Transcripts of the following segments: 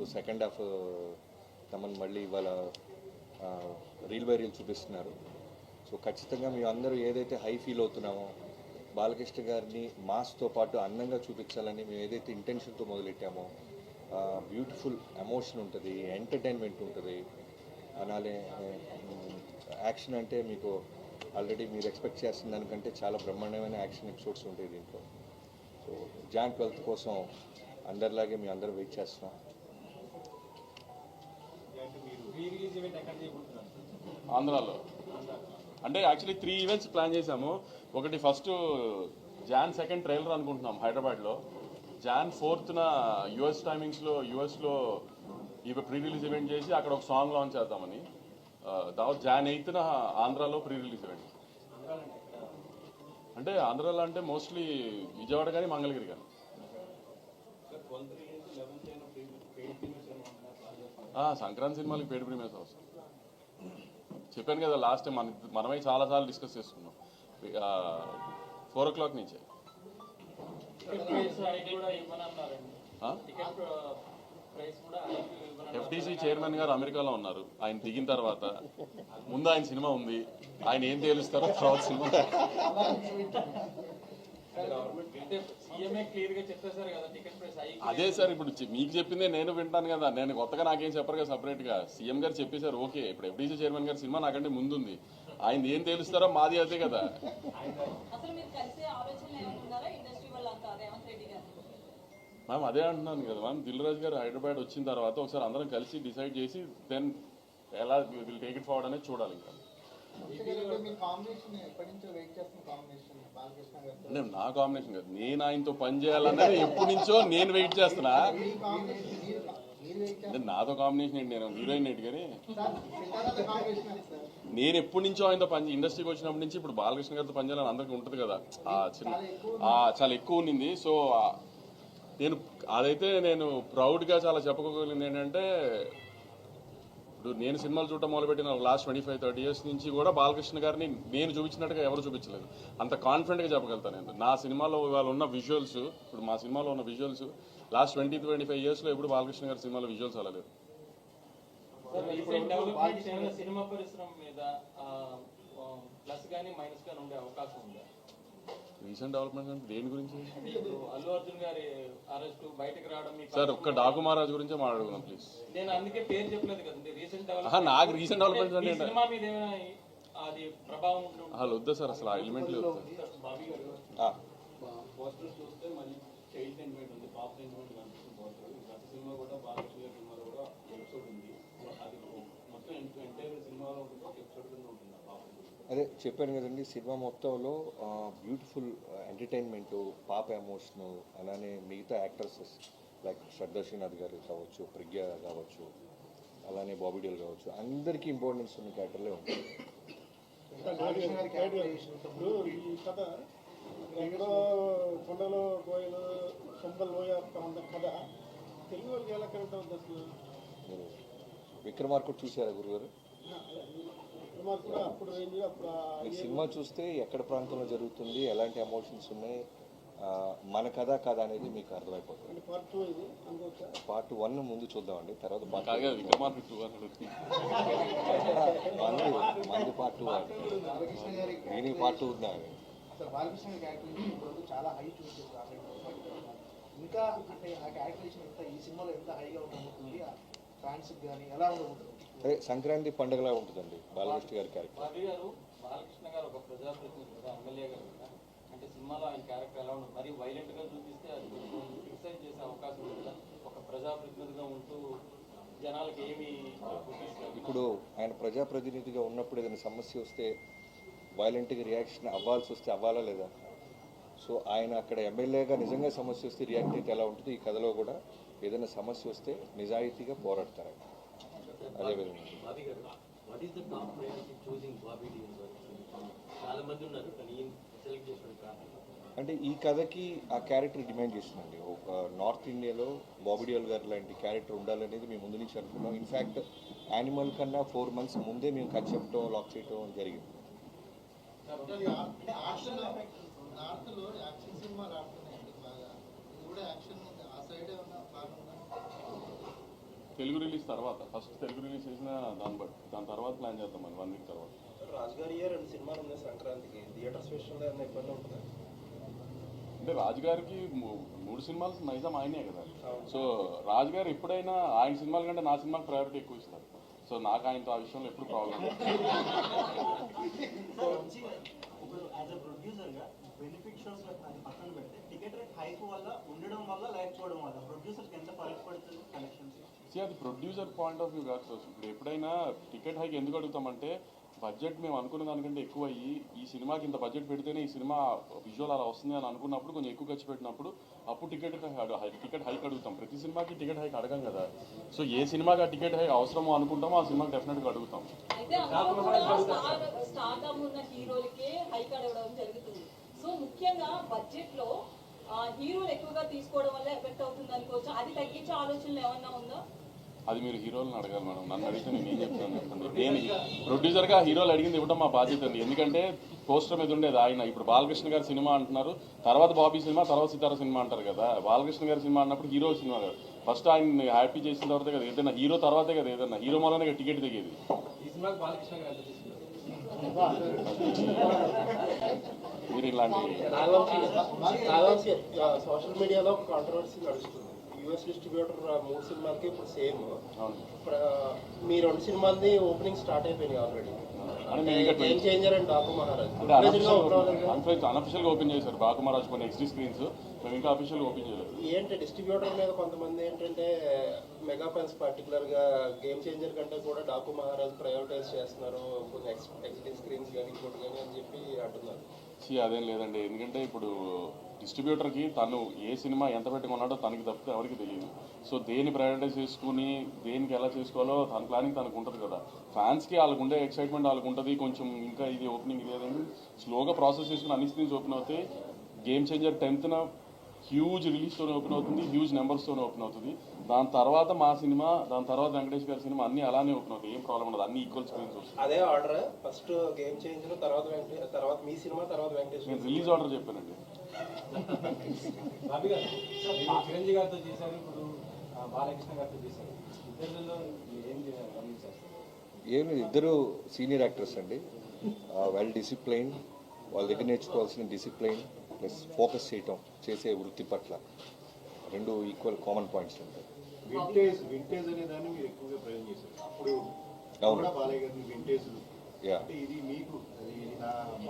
So second half Thaman మళ్ళీ ఇవాళ reel by reel చూపిస్తున్నారు. సో ఖచ్చితంగా మేము అందరూ ఏదైతే హై ఫీల్ అవుతున్నామో బాలకృష్ణ గారిని మాస్తో పాటు అందంగా చూపించాలని మేము ఏదైతే ఇంటెన్షన్తో మొదలెట్టామో బ్యూటిఫుల్ ఎమోషన్ ఉంటుంది, ఎంటర్టైన్మెంట్ ఉంటుంది. అలానే యాక్షన్ అంటే మీకు ఆల్రెడీ మీరు ఎక్స్పెక్ట్ చేస్తున్న దానికంటే చాలా బ్రహ్మాండమైన యాక్షన్ ఎపిసోడ్స్ ఉంటాయి దీంట్లో. సో జాన్ 12th కోసం అందరిలాగే మేము అందరూ వెయిట్ చేస్తున్నాం. ఆంధ్రాలో అంటే యాక్చువల్లీ 3 ఈవెంట్స్ ప్లాన్ చేశాము. ఒకటి ఫస్ట్ జాన్ 2 ట్రైలర్ అనుకుంటున్నాం హైదరాబాద్లో. జాన్ 4th యుఎస్ టైమింగ్స్లో యుఎస్లో ఇవి ప్రీ రిలీజ్ ఈవెంట్ చేసి అక్కడ ఒక సాంగ్ లాంచ్ చేద్దామని. తర్వాత జాన్ 8th ఆంధ్రాలో ప్రీ రిలీజ్ ఈవెంట్. అంటే ఆంధ్రాలో అంటే మోస్ట్లీ విజయవాడ కానీ మంగళగిరి కానీ. సంక్రాంతి సినిమాలకి పెయిడ్ ప్రీమియర్స్ అవసరం. చెప్పాను కదా లాస్ట్ టైం మనమే చాలాసార్లు డిస్కస్ చేసుకున్నాం. 4 o'clock నుంచే. ఎఫ్టీసీ చైర్మన్ గారు అమెరికాలో ఉన్నారు. ఆయన దిగిన తర్వాత ముందు ఆయన సినిమా ఉంది, ఆయన ఏం తేలుస్తారో తర్వాత సినిమా. అదే సార్ ఇప్పుడు మీకు చెప్పిందే నేను వింటాను కదా, నేను కొత్తగా నాకేం చెప్పరు కదా సపరేట్గా. సీఎం గారు చెప్పేశారు ఓకే. ఇప్పుడు ఎఫ్డీసీ చైర్మన్ గారి సినిమా నాకంటే ముందుంది, ఆయన ఏం తేలుస్తారో మాది అదే కదా. మ్యామ్ అదే అంటున్నాను కదా మ్యామ్, దిల్ రాజు గారు హైదరాబాద్ వచ్చిన తర్వాత ఒకసారి అందరం కలిసి డిసైడ్ చేసి దెన్ ఎలా విల్ టేక్ ఇట్ ఫార్వర్డ్ అనేది చూడాలి. ఇంకా నా కాంబినేషన్ కాదు, నేను ఆయనతో పని చేయాలన్నది ఎప్పటి నుంచో నేను వెయిట్ చేస్తున్నా. నాతో కాంబినేషన్ ఏంటి, నేను హీరోయిన్ ఏంటి, కానీ నేను ఎప్పటి నుంచో ఆయనతో పని ఇండస్ట్రీకి వచ్చినప్పటి నుంచి ఇప్పుడు బాలకృష్ణ గారితో పనిచేయాలని అందరికీ ఉంటుంది కదా, చాలా ఎక్కువ ఉన్నింది. సో నేను అదైతే నేను ప్రౌడ్గా చాలా చెప్పుకోగలిగింది ఏంటంటే, ఇప్పుడు నేను సినిమాలు చూడటం మొదలుపెట్టిన లాస్ట్ 25-30 years నుంచి కూడా బాలకృష్ణ గారిని నేను చూపించినట్టుగా ఎవరు చూపించలేదు. అంత కాన్ఫిడెంట్గా చెప్పగలుగుతాను నేను. నా సినిమాలో ఇవాళ ఉన్న విజువల్స్, ఇప్పుడు మా సినిమాలో ఉన్న విజువల్స్ లాస్ట్ 20-25 yearsలో ఎప్పుడు బాలకృష్ణ గారి సినిమాలో విజువల్స్ అలా లేదు. సినిమా పరిశ్రమ మీద ప్లస్ గానీ మైనస్ గానీ ఉండే అవకాశం ఉందా? రీసెంట్ డెవలప్మెంట్స్ అంటే దేని గురించి? అల్లు అర్జున్ గారి అరెస్ట్ బయటకు రావడం. సార్ ఒక్క డాకు మహారాజ్ గురించే మాట్లాడుకున్నాం ప్లీజ్. నేను అందుకే పేరు చెప్పలేదు కదండి. నాకు రీసెంట్ డెవలప్మెంట్స్ అంటే సినిమా మీద ఏమైనా అది ప్రభావం అసలు వద్దా సార్, అసలు ఆ ఎలిమెంట్ లేదు. పోస్టర్స్ చూస్తే మళ్ళీ చైల్డ్ సెంటిమెంట్ ఉంది, పాప సెంటిమెంట్ కనిపిస్తుంది పోస్టర్. గత సినిమా కూడా బాలకృష్ణ గారి సినిమాలో కూడా ఎపిసోడ్ ఉంది. అది మొత్తం ఎంటైర్ సినిమాలో ఉంటుంది, ఒక ఎపిసోడ్ కింద ఉంటుంది. అదే చెప్పాను కదండి, సినిమా మొత్తంలో బ్యూటిఫుల్ ఎంటర్టైన్మెంటు, పాప ఎమోషను, అలానే మిగతా యాక్టర్స్ లైక్ శ్రద్ధా శ్రీనాథ్ గారు కావచ్చు, ప్రజ్ఞ కావచ్చు, అలానే బాబీ డియోల్ కావచ్చు, అందరికీ ఇంపార్టెన్స్ ఉన్న క్యారెక్టర్లే ఉంటుంది. కొండలో కోయలు సొంబల్ లోయ కథ తెలుగు వాళ్ళకి ఎలా కరెక్ట్ అవుతుంది అసలు? మీరు విక్రమార్కుడు చూసారా గురుగారు? మీకు సినిమా చూస్తే ఎక్కడ ప్రాంతంలో జరుగుతుంది, ఎలాంటి ఎమోషన్స్ ఉన్నాయి, మన కథ కాదా అనేది మీకు అర్థమైపోతుంది. పార్ట్ 1 ముందు చూద్దామండి, తర్వాత మంది పార్ట్ 2 దీనికి పార్ట్ 2 ఉన్నాయి. ఇంకా అంటే ఆ క్యారెక్టరేషన్ ఎంత ఈ సినిమాలో ఎంత హైగా ఉంటుంది, ఫ్యాన్స్ కానీ ఎలా ఉంటుంది? అదే సంక్రాంతి పండుగలా ఉంటుందండి బాలకృష్ణ గారి క్యారెక్టర్. బాలకృష్ణ గారు ఒక ప్రజాప్రతినిధి కదా, ఎమ్మెల్యే గారు కదా, అంటే సినిమాలో ఆయన క్యారెక్టర్ ఎలా ఉంటుంది? మరి వైలెంట్ గా చూపిస్తే అది క్రిటిసైజ్ చేసే అవకాశం ఉంది కదా. ఒక ప్రజాప్రతినిధిగా ఉంటూ జనాలకు ఏమి ఇప్పుడు ఆయన ప్రజాప్రతినిధిగా ఉన్నప్పుడు ఏదైనా సమస్య వస్తే వైలెంట్గా రియాక్షన్ అవ్వాల్సి వస్తే అవ్వాలా లేదా? సో ఆయన అక్కడ ఎమ్మెల్యేగా నిజంగా సమస్య వస్తే రియాక్ట్ అయితే ఎలా ఉంటుంది, ఈ కథలో కూడా ఏదైనా సమస్య వస్తే నిజాయితీగా పోరాడతారు. అదేవిధంగా అంటే ఈ కథకి ఆ క్యారెక్టర్ డిమాండ్ చేస్తుందండి. ఒక నార్త్ ఇండియాలో బాబీ డియోల్ గారు లాంటి క్యారెక్టర్ ఉండాలనేది మేము ముందు నుంచి అనుకున్నాం. ఇన్ఫ్యాక్ట్ యానిమల్ కన్నా 4 months ముందే మేము కథ చెప్పడం, లాక్ చేయడం జరిగింది. తెలుగు రిలీజ్ తర్వాత ఫస్ట్ తెలుగు రిలీజ్ చేసిన దాని తర్వాత ప్లాన్ చేద్దాం మనం 1 వీక్ తర్వాత. రాజుగారి ఇయర్ 2 సినిమాలు ఉన్నాయి సంక్రాంతికి, థియేటర్స్ విషయంలో ఏమైనా ఇబ్బంది ఉంటుందా? అంటే రాజుగారికి 3 సినిమాలు నైజాం ఆయనే కదా. సో రాజుగారు ఎప్పుడైనా ఆయన సినిమాల కంటే నా సినిమాకి ప్రయారిటీ ఎక్కువ ఇస్తారు. సో నాకు ఆయనతో ఆ విషయంలో ఎప్పుడు ప్రాబ్లం లేదు. ఇప్పుడు యాజ్ అ ప్రొడ్యూసర్గా బెనిఫిట్ షోస్ అది పక్కన పెడితే టికెట్ రేట్ హైక్ వల్ల ఉండడం వల్ల లేకపోవడం వల్ల ప్రొడ్యూసర్కి ఎంత ఫరక్ పడుతుంది కలెక్షన్స్? అది ప్రొడ్యూసర్ పాయింట్ ఆఫ్ వ్యూ కాదు సార్. ఇప్పుడు ఎప్పుడైనా టికెట్ హైక్ ఎందుకు అడుగుతామంటే బడ్జెట్ మేము అనుకున్న దానికంటే ఎక్కువ అయ్యి ఈ సినిమాకి ఇంత బడ్జెట్ పెడితేనే ఈ సినిమా విజువల్ అలా వస్తుంది అని అనుకున్నప్పుడు కొంచెం ఎక్కువ ఖర్చు పెట్టినప్పుడు అప్పుడు టికెట్ హైక్ అడుగుతాం. ప్రతి సినిమాకి టికెట్ హైక్ అడగం కదా. సో ఏ సినిమాకి ఆ టికెట్ హైక్ అవసరమో అనుకుంటామో ఆ సినిమాకి డెఫినెట్గా అడుగుతాం. అయితే అందులో కూడా స్టార్డమ్ ఉన్న హీరోలకే హైక్ అడగడం జరుగుతుంది. సో ముఖ్యంగా బడ్జెట్ లో హీరోలు ఎక్కువగా తీసుకోవడం వల్ల ఎఫెక్ట్ అవుతుంది అనుకోవచ్చు. అది తగ్గించే ఆలోచనలు ఏమన్నా ఉందా? అది మీరు హీరోలను అడగాలి మేడం. నన్ను అడిగితే నేను ఏం చెప్తాను చెప్పండి. నేను ప్రొడ్యూసర్గా హీరోలు అడిగింది ఇవ్వడం మా బాధ్యత అండి. ఎందుకంటే పోస్టర్ మీద ఉండేది ఆయన. ఇప్పుడు బాలకృష్ణ గారి సినిమా అంటున్నారు, తర్వాత బాబీ సినిమా, తర్వాత సితారా సినిమా అంటారు కదా. బాలకృష్ణ గారి సినిమా అన్నప్పుడు హీరో సినిమా కదా. ఫస్ట్ ఆయన హ్యాపీ చేసిన తర్వాత కదా ఏదైనా హీరో తర్వాతే కదా ఏదైనా హీరో మూలనే టికెట్ దిగేది. ఈ సినిమాకి బాలకృష్ణ గారు ఎంత తీసుకున్నారు? మీరు ఇలాంటి సోషల్ మీడియాలో ఒక కాంట్రవర్సీ నడుస్తుంది. యూఎస్ డిస్ట్రిబ్యూటర్ 3 సినిమాలకి ఇప్పుడు సేమ్. మీ 2 సినిమాలది ఓపెనింగ్ స్టార్ట్ అయిపోయినాయి already. Game changer and Daaku Maharaj unofficial గా ఓపెన్ చేశారు. బాకు మహారాజ్ కొన్ని ఎక్స్ట్రీ స్క్రీన్స్, మేము ఇంకా అఫీషియల్ గా ఓపెన్ చేయలేదు. ఏంటి డిస్ట్రిబ్యూటర్ మీద కొంతమంది ఏంటంటే మెగా ఫ్యాన్స్ పర్టికులర్ గా గేమ్ చేంజర్ కంటే కూడా డాకు మహారాజ్ ప్రయారిటైజ్ చేస్తున్నారు, కొన్ని ఎక్స్ట్రీ స్క్రీన్స్ కానీ ఇంకోటి కానీ అని చెప్పి అంటున్నారు. అదేం లేదండి. ఎందుకంటే ఇప్పుడు డిస్ట్రిబ్యూటర్కి తను ఏ సినిమా ఎంత పెట్టుకున్నాడో తనకి తప్పితే ఎవరికి తెలియదు. సో దేన్ని ప్రయారిటైజ్ చేసుకుని దేనికి ఎలా చేసుకోవాలో తన ప్లానింగ్ తనకు ఉంటుంది కదా. ఫ్యాన్స్కి వాళ్ళకు ఉండే ఎక్సైట్మెంట్ వాళ్ళకు ఉంటుంది. కొంచెం ఇంకా ఇది ఓపెనింగ్ లేదని స్లోగా ప్రాసెస్ చేసుకుని అన్ని స్క్రీన్స్ ఓపెన్ అవుతాయి. గేమ్ చేంజర్ 10th హ్యూజ్ రిలీజ్తోనే ఓపెన్ అవుతుంది, హ్యూజ్ నెంబర్స్తోనే ఓపెన్ అవుతుంది. దాని తర్వాత మా సినిమా, దాని తర్వాత వెంకటేష్ గారి సినిమా అన్నీ అలానే ఓపెన్ అవుతాయి. ఏం ప్రాబ్లం ఉండదు, అన్ని ఈక్వల్ స్క్రీన్స్ వస్తాయి. అదే ఆర్డర్ ఫస్ట్ గేమ్ చేంజర్, తర్వాత మీ సినిమా, తర్వాత వెంకటేష్. నేను రిలీజ్ ఆర్డర్ చెప్పానండి. బాబీ గారు చిరంజీవి గారితో చేశారు, ఇప్పుడు బాలకృష్ణ గారితో చేశారు. ఇద్దరిలో ఏం గమనించారు? ఏం లేదు, ఇద్దరు సీనియర్ యాక్టర్స్ అండి. వెల్ డిసిప్లైన్, వాళ్ళ దగ్గర నేర్చుకోవాల్సిన డిసిప్లైన్ ప్లస్ ఫోకస్ చేయటం, చేసే వృత్తి పట్ల 2 ఈక్వల్ కామన్ పాయింట్స్ ఉంటాయి. వింటేజ్ అనే దాన్ని మీరు ఎక్కువగా ప్రయోగం చేశారు. అప్పుడు అవును. బాలయ్య గారిని వింటేజ్ యా ఇది మీకు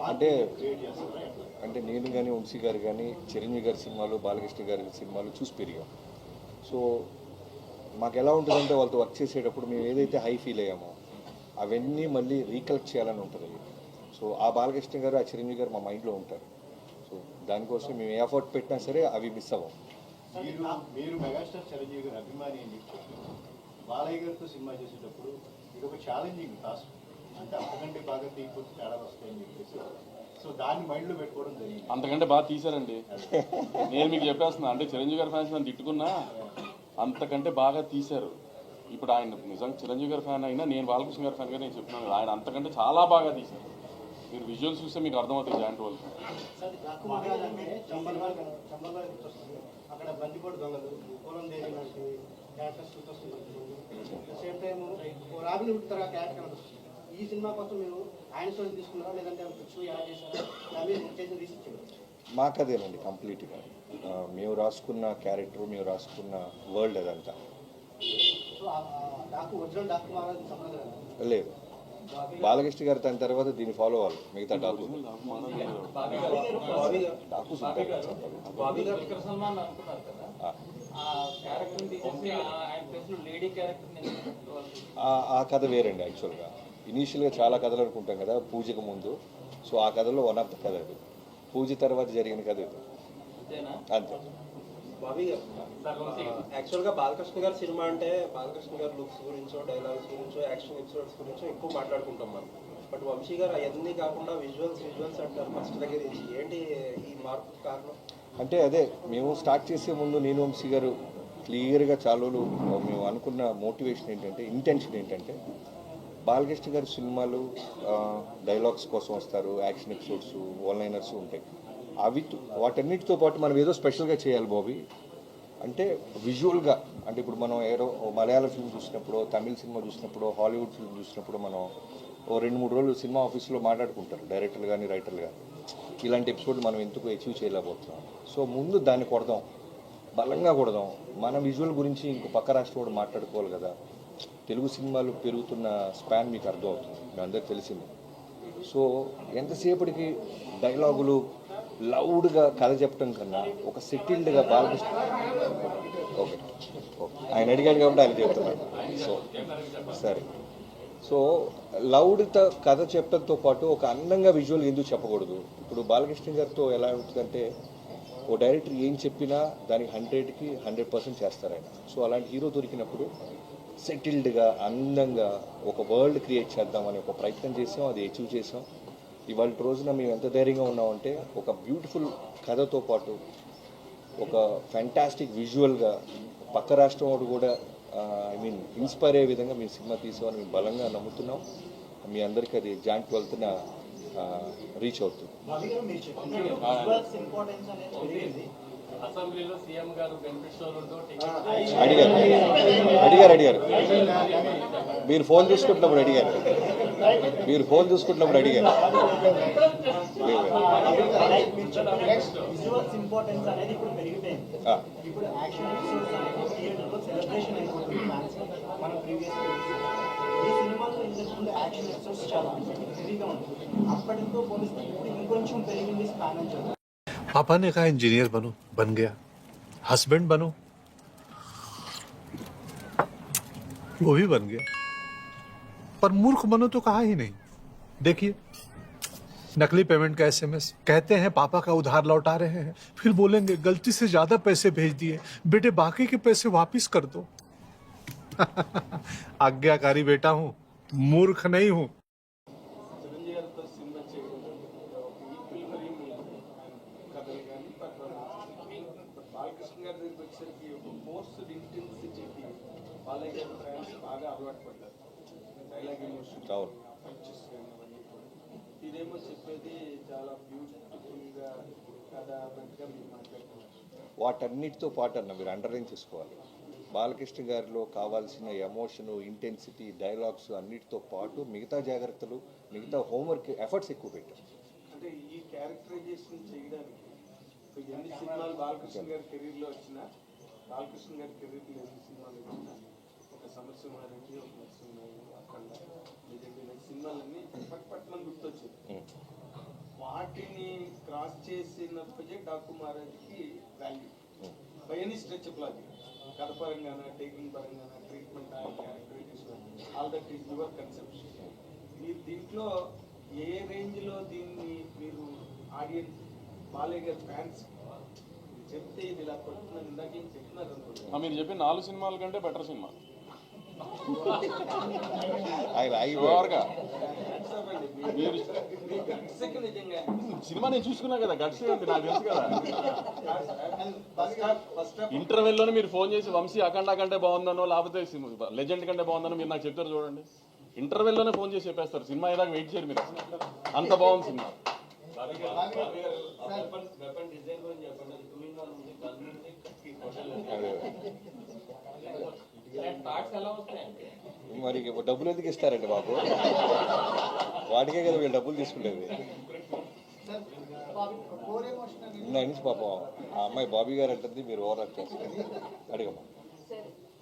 అంటే నేను కానీ వంశీ గారు కానీ చిరంజీవి గారి సినిమాలు, బాలకృష్ణ గారి సినిమాలు చూసి పెరిగాం. సో మాకు ఎలా ఉంటుందంటే వాళ్ళతో వర్క్ చేసేటప్పుడు మేము ఏదైతే హై ఫీల్ అయ్యామో అవన్నీ మళ్ళీ రీకలెక్ట్ చేయాలని ఉంటుంది. సో ఆ బాలకృష్ణ గారు, ఆ చిరంజీవి గారు మా మైండ్లో ఉంటారు. సో దానికోసం మేము ఏ ఎఫర్ట్ పెట్టినా సరే అవి మిస్ అవ్వం. మీరు మెగాస్టార్ చిరంజీవి గారి అభిమాని అని చెప్పి బాలయ్య గారితో సినిమా చేసేటప్పుడు ఇది ఒక ఛాలెంజింగ్ టాస్క్. అంటే అంతకంటే బాగా తీయకపోతే తేడా వస్తాయని చెప్పేసి సో దాన్ని మైండ్లో పెట్టుకోవడం జరిగింది. అంతకంటే బాగా తీశారండి. నేను మీకు చెప్పేస్తున్నా, అంటే చిరంజీవి గారి ఫ్యాన్స్ నన్ను తిట్టుకున్నా అంతకంటే బాగా తీశారు. ఇప్పుడు ఆయన నిజంగా చిరంజీవి గారి ఫ్యాన్ అయినా నేను బాలకృష్ణ గారి ఫ్యాన్గా నేను చెప్తున్నాను, ఆయన అంతకంటే చాలా బాగా తీశారు. మీరు విజువల్స్ చూస్తే మీకు అర్థమవుతుంది జాయింట్ వాళ్ళు. అక్కడ బందిపోటు దొంగలు, పూలం దేవి లాంటి characters same time robin hood తరహా క్యారెక్టర్ కనిపిస్తుంది. ఈ సినిమా కోసం మీరు ఆయన స్టోరీ తీసుకున్నారా లేదంటే ఫిక్స్ ఎలా చేశారా? చేసిన రీసెర్చ్ మాకు అదేనండి కంప్లీట్గా. మేము రాసుకున్న క్యారెక్టర్, మేము రాసుకున్న వరల్డ్ అదంతా. సో డాకు ఒరిజినల్ డాకు మహారాజ్ సంప్రదాయం లేదు, బాలకృష్ణ గారు దాని తర్వాత దీన్ని ఫాలో అవ్వాలి. మిగతా డాకు బాబీ గారు విక్రమ్ సల్మాన్ అనుకున్నారు కదా, ఆ క్యారెక్టర్ తీసేసి ఆయన ప్లేస్ లో లేడీ క్యారెక్టర్ ఆ కథ వేరండి. యాక్చువల్గా ఇనీషియల్గా చాలా కథలు అనుకుంటాం కదా పూజకు ముందు. సో ఆ కథలో వన్ ఆఫ్ ద కథ అది. పూజ తర్వాత జరిగిన కథ ఇది. అంతే. బాబీ గారు యాక్చువల్గా బాలకృష్ణ గారి సినిమా అంటే బాలకృష్ణ గారి లుక్స్ గురించో, డైలాగ్స్ గురించో, యాక్షన్ ఎపిసోడ్స్ గురించో ఎక్కువ మాట్లాడుకుంటాం మనం. బట్ వంశీ గారు అవన్నీ కాకుండా విజువల్స్ అంటారు ఫస్ట్ దగ్గర నుంచి. ఏంటి ఈ మార్పు కారణం? అంటే అదే మేము స్టార్ట్ చేసే ముందు నేను వంశీ గారు క్లియర్గా చాలా మేము అనుకున్న మోటివేషన్ ఏంటంటే, ఇంటెన్షన్ ఏంటంటే బాలకృష్ణ గారి సినిమాలు డైలాగ్స్ కోసం వస్తారు, యాక్షన్ ఎపిసోడ్స్, వన్ లైనర్స్ ఉంటాయి. వాటన్నిటితో పాటు మనం ఏదో స్పెషల్గా చేయాలి బాబీ. అంటే విజువల్గా అంటే ఇప్పుడు మనం ఏదో మలయాళ ఫిల్మ్ చూసినప్పుడు, తమిళ సినిమా చూసినప్పుడు, హాలీవుడ్ ఫిల్మ్ చూసినప్పుడు మనం ఓ 2-3 రోజులు సినిమా ఆఫీస్లో మాట్లాడుకుంటారు డైరెక్టర్లు కానీ రైటర్లు కానీ, ఇలాంటి ఎపిసోడ్ మనం ఎందుకు అచీవ్ చేయలేకపోతున్నాం. సో ముందు దాన్ని కొడదాం, బలంగా కొడదాం. మన విజువల్ గురించి ఇంకో పక్క రాష్ట్రం కూడా మాట్లాడుకోవాలి కదా. తెలుగు సినిమాలు పెరుగుతున్న స్పాన్ మీకు అర్థమవుతుంది, మీ అందరికి తెలిసింది. సో ఎంతసేపటికి డైలాగులు లౌడ్గా కథ చెప్పడం కన్నా ఒక సెటిల్డ్గా బాలకృష్ణ ఓకే ఆయన అడిగాడు కాబట్టి ఆయన చెప్తున్నాడు. సో సరే, సో లౌడ్తో కథ చెప్పడంతో పాటు ఒక అందంగా విజువల్ ఎందుకు చెప్పకూడదు. ఇప్పుడు బాలకృష్ణ గారితో ఎలా ఉంటుందంటే ఓ డైరెక్టర్ ఏం చెప్పినా దానికి 100కి 100% చేస్తారు ఆయన. సో అలాంటి హీరో దొరికినప్పుడు సెటిల్డ్గా అందంగా ఒక వరల్డ్ క్రియేట్ చేద్దామని ఒక ప్రయత్నం చేసాం, అది అచీవ్ చేసాం. ఇవాళ రోజున మేము ఎంత ధైర్యంగా ఉన్నామంటే ఒక బ్యూటిఫుల్ కథతో పాటు ఒక ఫ్యాంటాస్టిక్ విజువల్గా పక్క రాష్ట్రం వాడు కూడా ఇన్స్పైర్ అయ్యే విధంగా మీ సినిమా తీసామని మేము బలంగా నమ్ముతున్నాం. మీ అందరికీ అది జాయింట్ 12న రీచ్ అవుతుంది. అసెంబ్లీలో సీఎం గారు బెనిఫిట్ షోలతో అడిగారు మీరు ఫోన్ చూసుకుంటున్నప్పుడు అడిగారు. విజువల్స్ ఇంపార్టెన్స్ అనేది ఇప్పుడు పెరిగిపోయింది. ఇప్పుడు యాక్షన్ ఎపిసోడ్స్ అనేది థియేటర్లో సెలబ్రేషన్ అయిపోతుంది ఫ్యాన్స్. మన ప్రీవియస్ ఈ సినిమాలో ఇంతకుముందు యాక్షన్ ఎపిసోడ్స్ చాలా హెవీగా ఉంటుంది. అప్పటితో పోలిస్తే ఇప్పుడు ఇంకొంచెం పెరిగింది స్పాన్ అని చెప్పారు. पापा ने कहा इंजीनियर बनो, बन गया. हस्बैंड बनो, वो भी बन गया. पर मूर्ख बनो तो कहा ही नहीं. देखिए, नकली पेमेंट का SMS, कहते हैं पापा का उधार लौटा रहे हैं, फिर बोलेंगे गलती से ज्यादा पैसे भेज दिए, बेटे बाकी के पैसे वापिस कर दो. आज्ञाकारी बेटा हूं, मूर्ख नहीं हूं. చిరంజీవి గారితో సినిమా చేయడం కథలు కానీ బాలకృష్ణ గారి దగ్గరికి వచ్చేసరికి ఒక ఫోర్స్డ్ ఇంటెన్సిటీకి బాలయ్య గారి ఫ్యాన్స్ బాగా అలవాటు పడ్డారు. డైలాగ్ ఎమోషన్ పంచెస్ కానీ అవన్నీ కూడా. ఇదేమో చెప్పేది చాలా బ్యూటిఫుల్గా కథ అన్నట్టుగా మీరు మాట్లాడుతున్నారు. వాటన్నిటితో పాటు అన్న మీరు అండర్లైన్ చేసుకోవాలి, బాలకృష్ణ గారిలో కావాల్సిన ఎమోషను, ఇంటెన్సిటీ, డైలాగ్స్ అన్నిటితో పాటు మిగతా జాగ్రత్తలు, మిగతా హోంవర్క్ ఎఫర్ట్స్ ఎక్కువ పెట్టారు. అంటే ఈ క్యారెక్టరైజేషన్ చేయడానికి ఎన్ని సినిమాలు బాలకృష్ణ గారి కెరీర్లో వచ్చినా, బాలకృష్ణ గారి కెరీర్లో ఎన్ని సినిమాలు వచ్చినా, ఒక సమరసింహారెడ్డి, ఒక నరసింహారెడ్డి, అఖండ, నిజంగా సినిమాలన్నీ పట్మని గుర్తొచ్చాయి. వాటిని క్రాస్ చేసినప్పటికే డాకు మహారాజ్కి వాల్యూ బై ఎనీ స్ట్రెచబుల్ అది కథ పరంగాన, టేకింగ్ పరంగాన, treatment, characterization, all that is your conception. మీరు దీంట్లో ఏ రేంజ్లో దీన్ని మీరు ఆడియన్స్ బాలయ్య గారి ఫ్యాన్స్ చెప్తే ఇది ఇలా పడుతుందని ఇందాక ఏం చెప్తున్నారు అనుకుంటున్నారు. మీరు చెప్పిన 4 సినిమాల కంటే బెటర్ సినిమా. నిజంగా సినిమా నేను చూసుకున్నా కదా, గట్స్ నాకు తెలుసు కదా. ఇంటర్వెల్లోనే మీరు ఫోన్ చేసి వంశీ అఖండ కంటే బాగుందనో లేకపోతే లెజెండ్ కంటే బాగుందనో మీరు నాకు చెప్తారు చూడండి. ఇంటర్వెల్లోనే ఫోన్ చేసి చెప్పేస్తారు. సినిమా ఏదాకా వెయిట్ చేయరు మీరు, అంత బాగుంది సినిమా. మరి డబ్బులు ఎందుకు ఇస్తారండి బాబు, వాటికే కదా వీళ్ళు డబ్బులు తీసుకుంటేది. నా నుంచి పాపం ఆ అమ్మాయి బాబీ గారు అంటుంది, మీరు ఓవర్ యాక్ట్ చేస్తారు. అడిగమ్మా.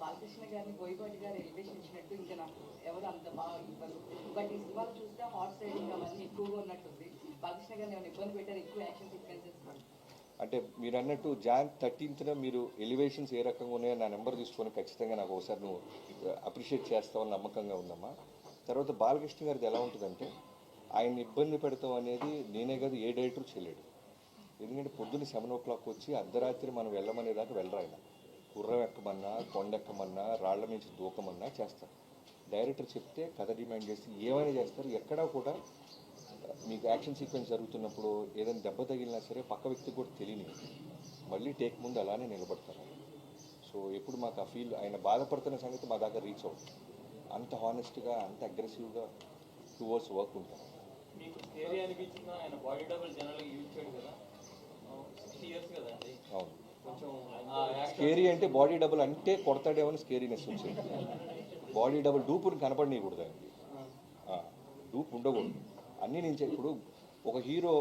బాలకృష్ణ గారిని బోయపాటి గారు ఎలివేషన్ ఇచ్చినట్టు ఇంకా నాకు ఎవరు అంత బాగా ఇవ్వరు. బట్ ఈ సినిమాలు చూస్తే హార్స్ రైడింగ్ అవన్నీ ఎక్కువగా ఉన్నట్టుంది. బాలకృష్ణ గారిని ఏమైనా ఇబ్బంది పెట్టారు, ఎక్కువ యాక్షన్ సీక్వెన్సెస్? అంటే మీరు అన్నట్టు జాన్ 13th మీరు ఎలివేషన్స్ ఏ రకంగా ఉన్నాయో నా నెంబర్ తీసుకొని ఖచ్చితంగా నాకు ఒకసారి నువ్వు అప్రిషియేట్ చేస్తావని నమ్మకంగా ఉందమ్మా. తర్వాత బాలకృష్ణ గారిది ఎలా ఉంటుందంటే ఆయన ఇబ్బంది పెడతాం అనేది నేనే కాదు ఏ డైరెక్టర్ చేయలేడు. ఎందుకంటే పొద్దున్న 7 o'clock వచ్చి అర్ధరాత్రి మనం వెళ్ళమనేదాకా వెళ్ళరు. ఆయన గుర్రం ఎక్కమన్నా, కొండ ఎక్కమన్నా, రాళ్ల నుంచి దూకమన్నా చేస్తారు. డైరెక్టర్ చెప్తే కథ డిమాండ్ చేస్తే ఏమైనా చేస్తారు. ఎక్కడా కూడా మీకు యాక్షన్ సీక్వెన్స్ జరుగుతున్నప్పుడు ఏదైనా దెబ్బ తగిలినా సరే పక్క వ్యక్తికి కూడా తెలియని మళ్ళీ టేక్ ముందు అలానే నిలబడతారు. సో ఎప్పుడు మాకు ఆ ఫీల్ ఆయన బాధపడుతున్న సంగతి మా దాకా రీచ్ అవుతుంది. అంత హానెస్ట్గా, అంత అగ్రెసివ్గా టువర్డ్స్ వర్క్ ఉంటారు. మీకు స్కేరీ అనిపించిన ఆయన బాడీ డబుల్ జనరల్గా యూజ్ చేయడు కదా, 60 years కదండి. అవును, కొంచెం స్కేరీ అంటే బాడీ డబుల్ అంటే కొడతాడేమో అని స్కేరీనెస్ వచ్చింది. బాడీ డబుల్ డూపుని కనపడనీయకూడదు ఆయనకి, డూప్ ఉండకూడదు. అన్నీ నేను ఇప్పుడు ఒక హీరో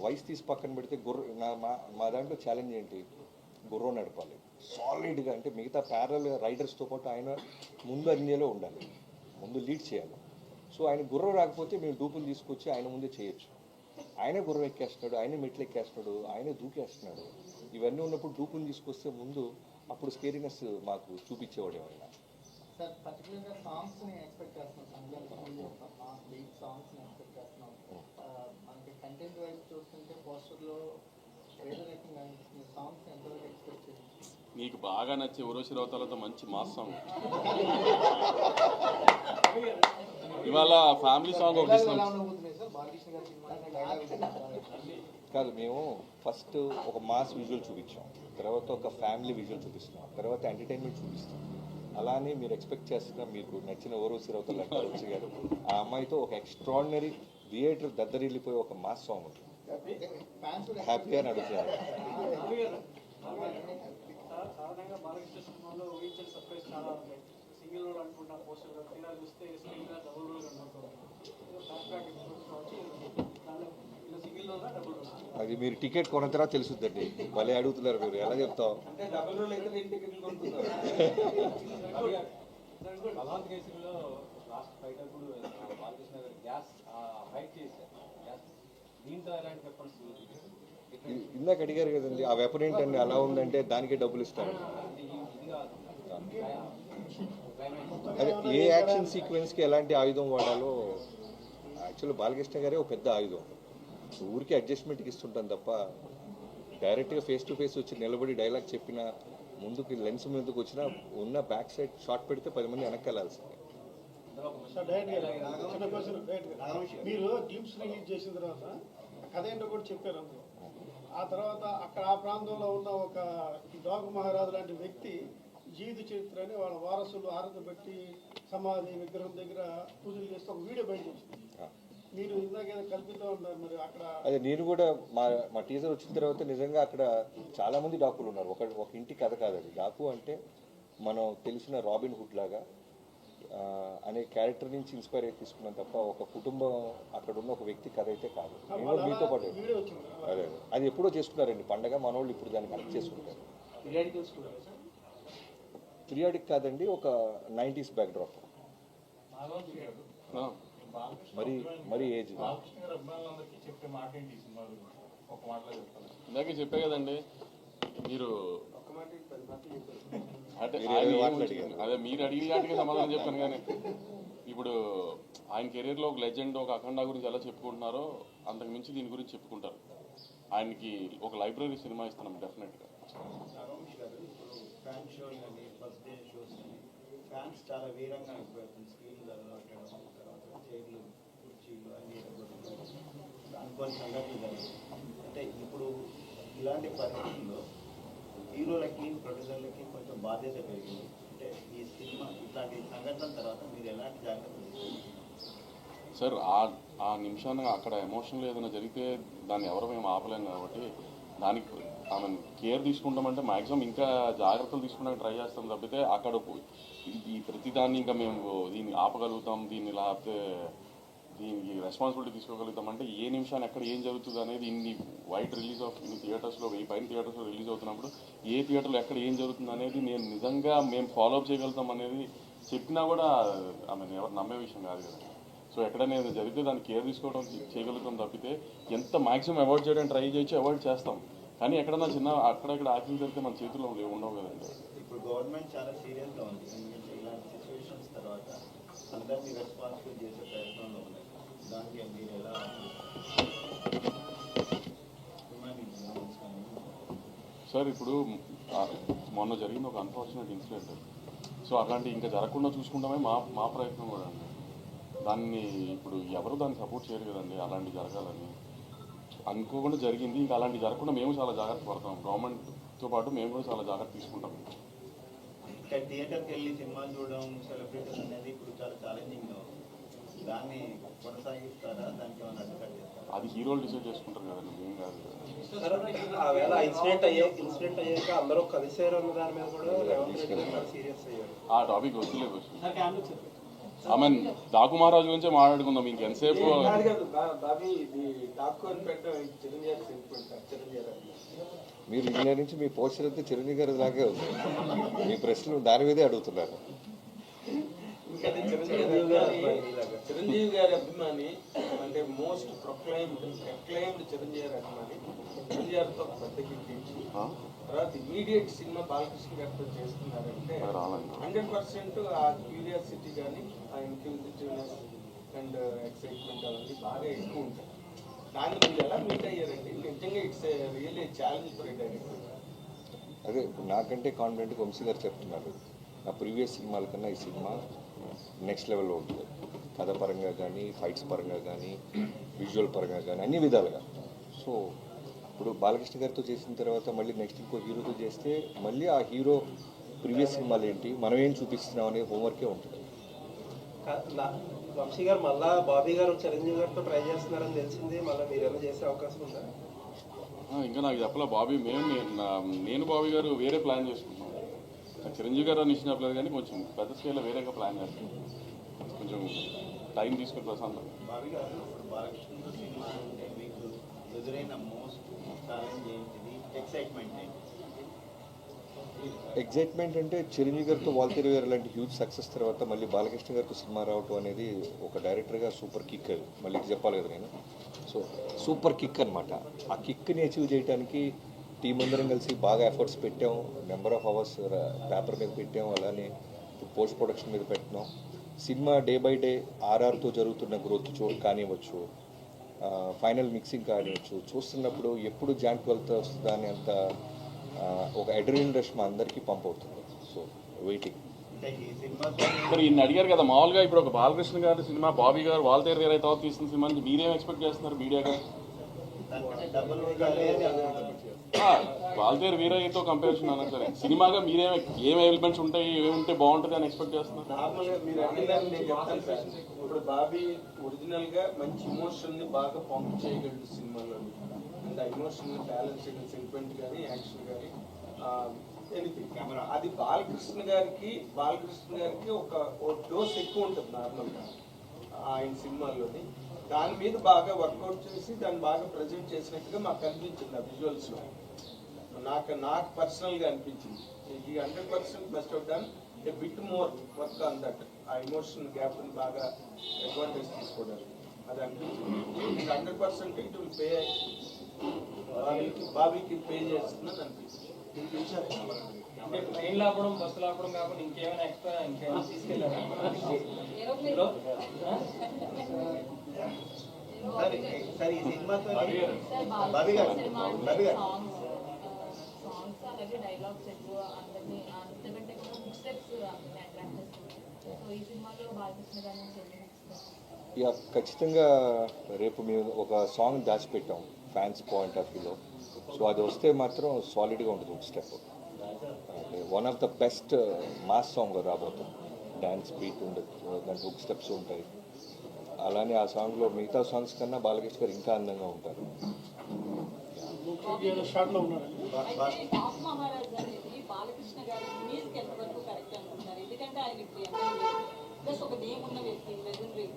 వయసు తీసి పక్కన పెడితే మా దాంట్లో ఛాలెంజ్ ఏంటి, గుర్రం నడపాలి సాలిడ్గా. అంటే మిగతా ప్యారల్ రైడర్స్తో పాటు ఆయన ముందు అన్నిలో ఉండాలి, ముందు లీడ్ చేయాలి. సో ఆయన గుర్రం రాకపోతే మేము డూపులు తీసుకొచ్చి ఆయన ముందే చేయొచ్చు. ఆయనే గుర్రం ఎక్కేస్తున్నాడు, ఆయనే మెట్లు ఎక్కేస్తున్నాడు, ఆయనే దూకేస్తున్నాడు. ఇవన్నీ ఉన్నప్పుడు డూపుని తీసుకొస్తే ముందు అప్పుడు స్కేరీనెస్ మాకు చూపించేవాడు ఆయన. సార్ పర్టికులర్గా సాంగ్స్ని ఎక్స్పెక్ట్ చేస్తున్నాం, బీట్ సాంగ్స్ని ఎక్స్పెక్ట్ చేస్తున్నాం. మనకి కంటెంట్ వైజ్ చూస్తుంటే పోస్టర్లో ఏదో రకంగా అనిపిస్తుంది. సాంగ్స్ ఎంతవరకు ఎక్స్పెక్ట్ చేయాలి? నీకు బాగా నచ్చే ఉరోషి రౌతాలతో మంచి మాస్ సాంగ్, ఇవాళ ఫ్యామిలీ సాంగ్ ఒకటి ఇస్తాం. ఎలా ఉండబోతున్నాయి సార్ బాలకృష్ణ గారి సినిమా? కాదు, మేము ఫస్ట్ ఒక మాస్ విజువల్ చూపించాం, తర్వాత ఒక ఫ్యామిలీ విజువల్ చూపిస్తున్నాం, తర్వాత ఎంటర్టైన్మెంట్ చూపిస్తాం. అలానే మీరు ఎక్స్పెక్ట్ చేస్తున్న మీకు నచ్చిన ఓరోసి రౌతల వచ్చి గారు ఆ అమ్మాయితో ఒక ఎక్స్ట్రాడినరీ థియేటర్ దద్దరిల్లిపోయి ఒక మాస్ సాంగ్ ఉంటుంది. హ్యాపీగా నడుస్తున్నారు. సాధారణంగా బాలకృష్ణ సినిమాలో ఊహించిన సర్ప్రైజ్ చాలా ఉంటాయి. సింగిల్ రోల్ అనుకుంటా పోస్టర్ తీరా చూస్తే స్క్రీన్ గా డబుల్ రోల్ కనబడుతుంది. సింగిల్ రోల్ డబుల్ రోల్ అది మీరు టికెట్ కొన్న తర్వాత తెలుసుద్దండి. భలే అడుగుతున్నారు మీరు, ఎలా చెప్తాం? అంటే డబుల్ రోల్ అయితే నేను టికెట్లు కొనుక్కున్నాను. బలవంత్ కేసులో లాస్ట్ ఫైట్ అప్పుడు బాలకృష్ణ గారు గ్యాస్ ఫైట్ చేశారు. గ్యాస్ దీంతో ఎలాంటి వెపన్స్ ఇందాక అడిగారు కదండి, ఆ వెపన్ ఏంటండి అలా ఉందంటే దానికే డబ్బులు ఇస్తారు. అదే ఏ యాక్షన్ సీక్వెన్స్కి ఎలాంటి ఆయుధం వాడాలో యాక్చువల్లీ బాలకృష్ణ గారే ఒక పెద్ద ఆయుధం. ఊరికి అడ్జస్ట్మెంట్కి ఇస్తుంటాం తప్ప డైరెక్ట్గా ఫేస్ టు ఫేస్ వచ్చి నిలబడి డైలాగ్ చెప్పిన ముందుకు లెన్స్ ముందుకు వచ్చినా ఉన్న బ్యాక్ సైడ్ షాట్ పెడితే 10 మంది వెనక్కి వెళ్ళాల్సిందే. మీరు టీమ్స్ రిలీజ్ చేసిన తర్వాత కథ ఏంటో కూడా చెప్పారు అందులో. ఆ తర్వాత అక్కడ ఆ ప్రాంతంలో ఉన్న ఒక డాగు మహారాజు లాంటి వ్యక్తి జీవిత చరిత్రని వాళ్ళ వారసులు ఆరాధన పెట్టి సమాధి విగ్రహం దగ్గర పూజలు చేస్తే ఒక వీడియో బయట వచ్చింది. మీరు ఇందాకేదో కల్పిస్తూ ఉన్నారు మరి అక్కడ. అదే నేను కూడా మా టీజర్ వచ్చిన తర్వాత నిజంగా అక్కడ చాలా మంది డాకులు ఉన్నారు. ఒక ఇంటి కథ కాదు అది. డాకు అంటే మనం తెలిసిన రాబిన్ హుడ్ లాగా అనే క్యారెక్టర్ నుంచి ఇన్స్పైర్ అయి తీసుకున్నాం తప్ప ఒక కుటుంబం అక్కడ ఉన్న ఒక వ్యక్తి కథ అయితే కాదు. నేను కూడా మీతో పాటు అదే అది ఎప్పుడో చేసుకున్నారండి పండగ, మన వాళ్ళు ఇప్పుడు దాన్ని కనెక్ట్ చేసుకుంటారు. పీరియాడిక్ కాదండి, ఒక 90s బ్యాక్డ్రాప్. మరి ఏజ్ ఇందాకే చెప్పే కదండి మీరు, అంటే అదే మీరు అడిగినట్టుగా సమాధానం చెప్పాను. కానీ ఇప్పుడు ఆయన కెరీర్లో ఒక లెజెండ్, ఒక అఖండ గురించి ఎలా చెప్పుకుంటున్నారో అంతకు మించి దీని గురించి చెప్పుకుంటారు. ఆయనకి ఒక లైబ్రరీ సినిమా ఇస్తున్నాం డెఫినెట్గా. ఫ్యాన్ షోలు కానీ ఫస్ట్ డే షోస్ కానీ ఫ్యాన్స్ చాలా వీరంగా అయిపోతుంది. స్క్రీన్ పెట్టడం, తర్వాత చైర్లు కుర్చీలు అన్ని అనుకోని సంఘటనలు జరిగాయి. అంటే ఇప్పుడు ఇలాంటి పరిస్థితుల్లో హీరోలకి ప్రొడ్యూసర్లకి కొంచెం బాధ్యత పెరిగింది. అంటే ఈ సినిమా ఇట్లాంటి సంఘటనల తర్వాత మీరు ఎలాంటి జాగ్రత్తలు తీసుకుంటారు సార్? ఆ నిమిషాన్ని అక్కడ ఎమోషనల్ ఏదైనా జరిగితే దాన్ని ఎవరు మేము ఆపలేం కాబట్టి దానికి ఆమె కేర్ తీసుకుంటామంటే మ్యాక్సిమం ఇంకా జాగ్రత్తలు తీసుకుంటానికి ట్రై చేస్తాం తప్పితే అక్కడ ఈ ప్రతిదాన్ని ఇంకా మేము దీన్ని ఆపగలుగుతాం, దీన్ని లేకపోతే దీనికి రెస్పాన్సిబిలిటీ తీసుకోగలుగుతాం అంటే ఏ నిమిషాన్ని ఎక్కడ ఏం జరుగుతుంది అనేది ఇన్ని వైడ్ రిలీజ్ ఆఫ్ ఇన్ని థియేటర్స్లో 1000 పైన థియేటర్స్లో రిలీజ్ అవుతున్నప్పుడు ఏ థియేటర్లో ఎక్కడ ఏం జరుగుతుంది అనేది నేను నిజంగా మేము ఫాలో అప్ చేయగలుగుతాం అనేది చెప్పినా కూడా ఆమె ఎవరు నమ్మే విషయం కాదు కదా. సో ఎక్కడైనా జరిగితే దాన్ని కేర్ తీసుకోవడం చేయగలుగుతాం తప్పితే ఎంత మ్యాక్సిమం అవాయిడ్ చేయడానికి ట్రై చేయొచ్చు, అవాయిడ్ చేస్తాం. కానీ ఎక్కడన్నా చిన్న అక్కడెక్కడ యాక్సిడెంట్ జరిగితే మన చేతుల్లో ఉండవు కదండి. ఇప్పుడు గవర్నమెంట్ చాలా సీరియస్గా ఉంది. ఎందుకంటే ఇలాంటి సిచ్యువేషన్స్ తర్వాత అందరినీ రెస్పాన్సిబుల్ చేసే ప్రయత్నంలో ఉన్నాయి. దానికి మీరు ఎలా సార్? ఇప్పుడు మొన్న జరిగింది ఒక అన్ఫార్చునేట్ ఇన్సిడెంట్. సో అలాంటి ఇంకా జరగకుండా చూసుకుంటామే మా ప్రయత్నం కూడా అండి. దాన్ని ఇప్పుడు ఎవరు దాన్ని సపోర్ట్ చేయరు కదండి. అలాంటి జరగాలని అనుకోకుండా జరిగింది. ఇంకా అలాంటి జరగకుండా మేము చాలా జాగ్రత్త పడతాం. గవర్నమెంట్తో పాటు మేము కూడా చాలా జాగ్రత్త తీసుకుంటాం. థియేటర్కి వెళ్ళి సినిమాలు చూడడం సెలబ్రిటీస్ అనేది ఇప్పుడు చాలా ఛాలెంజింగ్గా ఉంది. దాన్ని కొనసాగిస్తారా, దానికి ఏమైనా అడ్డుకట్ట చేస్తారా? అది హీరోలు డిసైడ్ చేసుకుంటారు కదా, నువ్వేం కాదు కదా. ఆవేళ ఇన్సిడెంట్ అయ్యాక అందరూ కలిసారు అన్న దాని మీద కూడా రేవంత్ రెడ్డి గారు చాలా సీరియస్ అయ్యారు. ఆ టాపిక్ వస్తలేదు. ఐ మీన్ డాకు మహారాజు గురించే మాట్లాడుకుందాం ఇంకెంతసేపు. కాదు కాదు బాబీ, ఇది డాక్కు అని పెట్టడం చిరంజీవి సెంటిమెంట్. చిరంజీవి మీరు ఇండియా నుంచి మీ పోస్టర్ అయితే చిరంజీవి గారి లాగే ఉంది. మీ ప్రశ్నలు దాని మీదే అడుగుతున్నారు. ఎందుకంటే చిరంజీవి గారి అభిమాని అంటే మోస్ట్ అక్లైమ్డ్ చిరంజీవి గారి అభిమాని. చిరంజీవి గారితో ఒక పెద్ద గిఫ్ట్ తర్వాత ఇమీడియట్ సినిమా బాలకృష్ణ గారితో చేస్తున్నారంటే 100% ఆ క్యూరియాసిటీ కానీ ఆ ఇంక్యూజిటివ్నెస్ అండ్ ఎక్సైట్మెంట్ అవన్నీ బాగా ఎక్కువ ఉంటాయి. దాన్ని మీరు ఎలా మీట్ అయ్యారండి? నిజంగా it's really challenge for director. అదే ఇప్పుడు నాకంటే కాన్ఫిడెంట్గా వంశీ గారు చెప్తున్నారు. నా ప్రీవియస్ సినిమాల కన్నా ఈ సినిమా నెక్స్ట్ లెవెల్లో ఉంటుంది. కథ పరంగా కానీ, ఫైట్స్ పరంగా కానీ, విజువల్ పరంగా కానీ, అన్ని విధాలుగా. సో ఇప్పుడు బాలకృష్ణ గారితో చేసిన తర్వాత మళ్ళీ నెక్స్ట్ ఇంకో హీరోతో చేస్తే మళ్ళీ ఆ హీరో ప్రీవియస్ సినిమాలు ఏంటి, మనం ఏం చూపిస్తున్నాం అనే హోంవర్కే ఉంటుంది. వంశీ గారు మళ్ళా బాబీ గారు చిరంజీవి గారితో ట్రై చేస్తున్నారని తెలిసింది. మళ్ళీ మీరు ఏమైనా చేసే అవకాశం ఉందా? ఇంకా నాకు చెప్పలా బాబీ. నేను బాబీ గారు వేరే ప్లాన్ చేసుకుంటున్నాం. చిరంజీవి గారు అని ఇచ్చిన చెప్పలేదు కానీ కొంచెం పెద్ద స్కేల్లో వేరేగా ప్లాన్ చేస్తాం. కొంచెం టైం తీసుకుని ప్రశాంతం. బాబీ గారు, ఇప్పుడు బాలకృష్ణతో సినిమా అంటే మీకు ఎదురైన మోస్ట్ ఛాలెంజ్ ఏంటిది, ఎక్సైట్మెంట్ ఏంటి? ఎగ్జైట్మెంట్ అంటే చిరంజీవి గారితో వాల్తేరు గారు లాంటి హ్యూజ్ సక్సెస్ తర్వాత మళ్ళీ బాలకృష్ణ గారితో సినిమా రావటం అనేది ఒక డైరెక్టర్గా సూపర్ కిక్. అది మళ్ళీ చెప్పాలి కదా నేను. సో సూపర్ కిక్ అనమాట. ఆ కిక్ని అచీవ్ చేయడానికి టీం అందరం కలిసి బాగా ఎఫర్ట్స్ పెట్టాం. నెంబర్ ఆఫ్ అవర్స్ పేపర్ మీద పెట్టాం. అలానే పోస్ట్ ప్రొడక్షన్ మీద పెట్టినాం. సినిమా డే బై డే ఆర్ఆర్తో జరుగుతున్న గ్రోత్ కానివ్వచ్చు, ఫైనల్ మిక్సింగ్ కానివ్వచ్చు, చూస్తున్నప్పుడు ఎప్పుడు జాన్ 12 వస్తుందా అని అంత ఒక అడ్రినల్ రష్ మా అందరికీ పంప్ అవుతుంది. So waiting. అంటే ఈ సినిమా మరి ఈయన అడిగారు కదా, మామూలుగా ఇప్పుడు ఒక బాలకృష్ణ గారి సినిమా, బాబీ గారు వాల్తేరు గారు అయితే తీసిన సినిమా నుంచి మీరేం ఎక్స్పెక్ట్ చేస్తున్నారు మీడియా గారు? దానికంటే డబ్బులు వేయాలి అని అనుకుంటున్నాను. వాల్తేరు వీరయ్యతో కంపారిజన్ అన్నా సరే, సినిమాగా మీరేం ఏం ఎలిమెంట్స్ ఉంటాయి, ఏముంటే బాగుంటుంది అని ఎక్స్పెక్ట్ చేస్తున్నారు? నార్మల్గా మీరు అడిగినారు, నేను చెప్తాను సార్. ఇప్పుడు బాబీ ఒరిజినల్గా మంచి ఇమోషన్ని బాగా పంప్ చేయగలడు సినిమాలో. అండ్ ఆ ఇమోషన్ బ్యాలెన్స్ చేయడం, సెంటిమెంట్ కానీ, యాక్షన్ కానీ, ఎనీథింగ్. అది బాలకృష్ణ గారికి ఒక డోస్ ఎక్కువ ఉంటుంది నార్మల్గా ఆయన సినిమాల్లోని. దాని మీద బాగా వర్కౌట్ చేసి దాన్ని బాగా ప్రజెంట్ చేసినట్టుగా మాకు అనిపించింది ఆ విజువల్స్లో. నాకు పర్సనల్గా అనిపించింది. ఈ 100% must have done a bit more work on that. ఆ ఎమోషన్ గ్యాప్ని బాగా అడ్వాంటేజ్ తీసుకోవడానికి అది అనిపించింది. 100% ఇట్ విల్ పే, బాబీకి పే చేస్తుందని అనిపించింది. అంటే ట్రైన్ లాపడం, బస్సు లాపడం కాకుండా ఇంకేమైనా ఎక్స్ట్రా ఇంకేమైనా తీసుకెళ్ళారా? సరే ఈ సినిమాతో బాబీ గారు సాంగ్స్ అలాగే డైలాగ్స్ ఎక్కువ అందరినీ అంతకంటే కూడా బుక్ స్టెప్స్ అట్రాక్ట్ చేస్తుంది. సో ఈ సినిమాలో బాలకృష్ణ గారి నుంచి ఇక ఖచ్చితంగా రేపు మేము ఒక సాంగ్ దాచిపెట్టాం ఫ్యాన్స్ పాయింట్ ఆఫ్ వ్యూలో. సో అది వస్తే మాత్రం సాలిడ్గా ఉంటుంది. ఒక step one of the best mass song రాబోతుంది. డ్యాన్స్ బీట్ ఉండదు, దాంట్లో హుక్ స్టెప్స్ ఉంటాయి. అలానే ఆ సాంగ్లో మిగతా సాంగ్స్ కన్నా బాలకృష్ణ గారు ఇంకా అందంగా ఉంటారు. టాప్ మహారాజ్ అనేది బాలకృష్ణ గారి మ్యూజిక్ ఎంతవరకు కరెక్ట్ అనుకుంటున్నారు? ఎందుకంటే ఆయన ఇప్పుడు ప్లస్ ఒక నేమ్ ఉన్న వ్యక్తి, లెజెండరీ.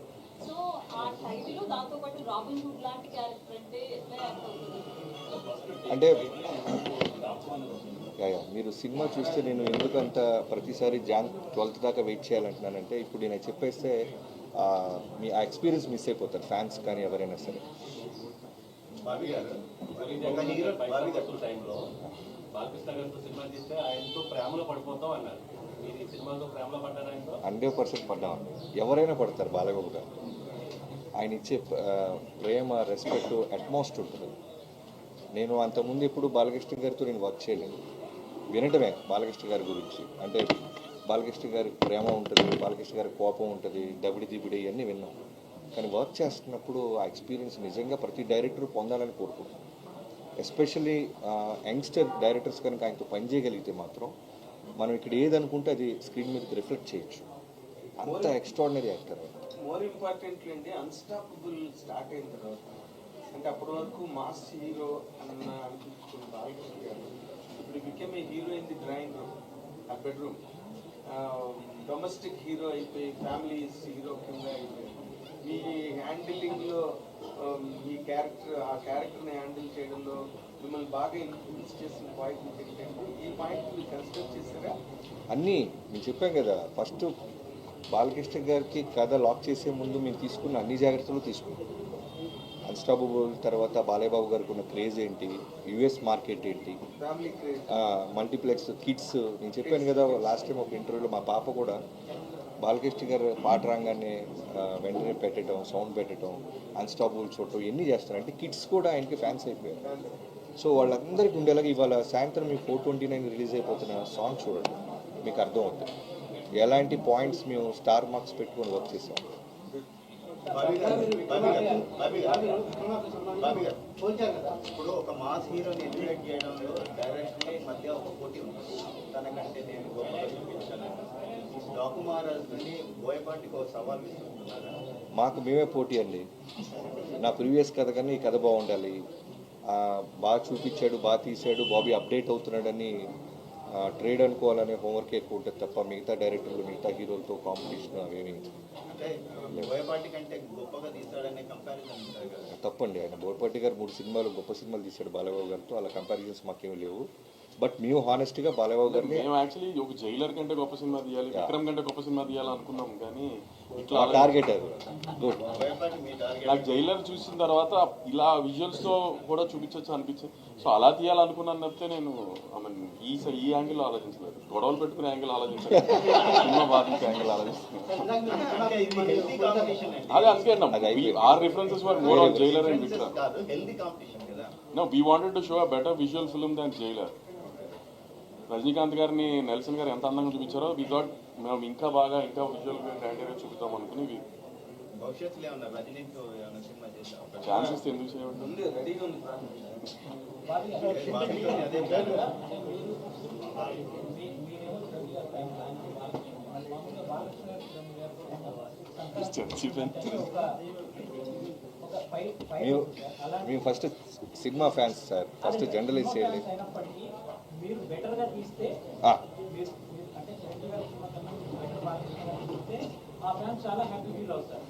సో ఆ టైటిల్ దాంతోపాటు రాబిన్ హుడ్ లాంటి క్యారెక్టర్ అంటే ఎట్లా యాక్ట్ అవుతుంది? అంటే మీరు సినిమా చూస్తే నేను ఎందుకంత ప్రతిసారి జాన్ 12 దాకా వెయిట్ చేయాలంటున్నానంటే, ఇప్పుడు నేను చెప్పేస్తే మీ ఆ ఎక్స్పీరియన్స్ మిస్ అయిపోతారు ఫ్యాన్స్ కానీ ఎవరైనా సరే. బాబీ గారు ఒక హీరో బాబీ గారు టైంలో బాలకృష్ణ గారితో సినిమా తీస్తే ఆయనతో ప్రేమలో పడిపోతాం అన్నారు. మీరు ఈ సినిమాతో ప్రేమలో పడ్డారు? ఆయనతో 100% పడ్డామండి. ఎవరైనా పడతారు బాలబాబు గారు. ఆయన ఇచ్చే ప్రేమ, రెస్పెక్ట్, అట్మాస్ట్ ఉంటుంది. నేను అంతకుముందు ఎప్పుడు బాలకృష్ణ గారితో నేను వర్క్ చేయలేదు. వినటమే బాలకృష్ణ గారి గురించి. అంటే బాలకృష్ణ గారి ప్రేమ ఉంటుంది, బాలకృష్ణ గారి కోపం ఉంటుంది, దబిడి దిబిడి ఇవన్నీ విన్నాం. కానీ వర్క్ చేస్తున్నప్పుడు ఆ ఎక్స్పీరియన్స్ నిజంగా ప్రతి డైరెక్టర్ పొందాలని కోరుకుంటున్నాను. ఎస్పెషల్లీ యంగ్స్టర్ డైరెక్టర్స్ కనుక ఆయనతో పనిచేయగలిగితే మాత్రం మనం ఇక్కడ ఏదనుకుంటే అది స్క్రీన్ మీదకి రిఫ్లెక్ట్ చేయొచ్చు. అంత ఎక్స్ట్రాడినరీ యాక్టర్. మోర్ ఇంపార్టెంట్లీ అండి అన్స్టాపబుల్ స్టార్ట్ అయిన తర్వాత అంటే అప్పటి వరకు మాస్ హీరో అన్న అనిపించుకున్న బాలకృష్ణ గారు ఇప్పుడు became a hero in the drawing room ఆ బెడ్రూమ్ డొమెస్టిక్ హీరో అయిపోయి ఫ్యామిలీ హీరో కింద అయిపోయి మీ హ్యాండిలింగ్లో మీ క్యారెక్టర్ ఆ క్యారెక్టర్ని హ్యాండిల్ చేయడంలో మిమ్మల్ని బాగా ఇన్ఫ్లుయెన్స్ చేసిన పాయింట్ ఏంటంటే ఈ పాయింట్ మీరు కన్సిడర్ చేశారా? అన్నీ నేను చెప్పాను కదా, ఫస్ట్ బాలకృష్ణ గారికి కథ లాక్ చేసే ముందు మేము తీసుకున్న అన్ని జాగ్రత్తలు తీసుకున్నాం. అన్స్టాపబుల్ తర్వాత బాలయ్యబాబు గారికి ఉన్న క్రేజ్ ఏంటి, యుఎస్ మార్కెట్ ఏంటి, ఫ్యామిలీ క్రేజ్, మల్టీప్లెక్స్ కిడ్స్. నేను చెప్పాను కదా లాస్ట్ టైం ఒక ఇంటర్వ్యూలో, మా పాప కూడా బాలకృష్ణ గారు పాట రాగానే వెంటనే పెట్టడం, సౌండ్ పెట్టడం, అన్స్టాపబుల్ చూడటం ఇవన్నీ చేస్తారు. అంటే కిడ్స్ కూడా ఆయనకి ఫ్యాన్స్ అయిపోయారు. సో వాళ్ళందరికీ ఉండేలాగా ఇవాళ సాయంత్రం మీకు 4/29 రిలీజ్ అయిపోతున్న సాంగ్ చూడండి, మీకు అర్థం అవుతుంది ఎలాంటి పాయింట్స్ మేము స్టార్ మార్క్స్ పెట్టుకొని వర్క్ చేసాం. ఇప్పుడు ఒక మాస్ హీరోని ఎలివేట్ చేయడంలో డైరెక్ట్లీ మధ్య ఒక పోటీ ఉంది. తనకంటే నేను గొప్పగా చూపించాను. డాకుమారాజుని బోయపాటికి ఒక సవాల్ ఇస్తున్నారా? మాకు మేమే పోటీ అండి. నా ప్రీవియస్ కథ కన్నా ఈ కథ బాగుండాలి, బాగా చూపించాడు, బాగా తీశాడు, బాబీ అప్డేట్ అవుతున్నాడని ట్రేడ్ అనుకోవాలనే హోంవర్క్ ఎక్కువ ఉంటుంది తప్ప మిగతా డైరెక్టర్లు మిగతా హీరోలతో కాంపిటీషన్ అవేమి అంటే బోయపాటి కంటే గొప్పగా తీస్తాడనే కంపారిజన్ ఉంటాయి కదా. తప్పండి. ఆయన బోయపాటి గారు 3 సినిమాలు గొప్ప సినిమాలు తీశాడు బాలయ్యబాబు గారితో, అలా కంపారిజన్స్ మాకేమీ లేవు. బట్ మేము హానెస్ట్గా బాలయ్యబాబు గారిని మేము యాక్చువల్లీ ఒక జైలర్ కంటే గొప్ప సినిమా తీయాలి, విక్రమ్ కంటే గొప్ప సినిమా తీయాలి అనుకున్నాం, కానీ ఇట్లా టార్గెట్ అది గుడ్. బోయపాటి మీ టార్గెట్ నాకు జైలర్ చూసిన తర్వాత ఇలా విజువల్స్ తో కూడా చూపించవచ్చు అనిపించింది. సో అలా తీయాలనుకున్నాను తప్పితే నేను ఈ యాంగిల్ ఆలోచించలేదు, గొడవలు పెట్టుకునే యాంగిల్ ఆలోచించలేదు, సినిమా బాధించే యాంగిల్ ఆలోచిస్తున్నాను. అంటే ఇది హెల్తీ కాంపిటీషన్ అండి. అదే అందుకే are references were more on Jailer and Vikram. కాదు, హెల్తీ కాంపిటీషన్ కదా. No, we wanted to show a better visual film than Jailer. Rajinikanth గారిని నెల్సన్ గారు ఎంత అందంగా చూపించారో వి థాట్ మేము ఇంకా బాగా ఇంకా విజువల్ గ్రాండీగా చూపిద్దాం అనుకుని భవిష్యత్తులో ఏమన్నా రజనీతో ఏమన్నా సినిమా చేద్దాం ఛాన్సెస్ ఎందుకు చేయడం. ఉంది రెడీగా ఉంది బాబీతో అదే ప్లాన్. మేము first cinema fans sir, first generalize చేయాలి. మీరు బెటర్ గా తీస్తే అంటే చిరంజీవి గారి సినిమా కన్నా బెటర్ తీస్తే ఆ ఫ్యాన్స్ చాలా హ్యాపీ ఫీల్ అవుతారు.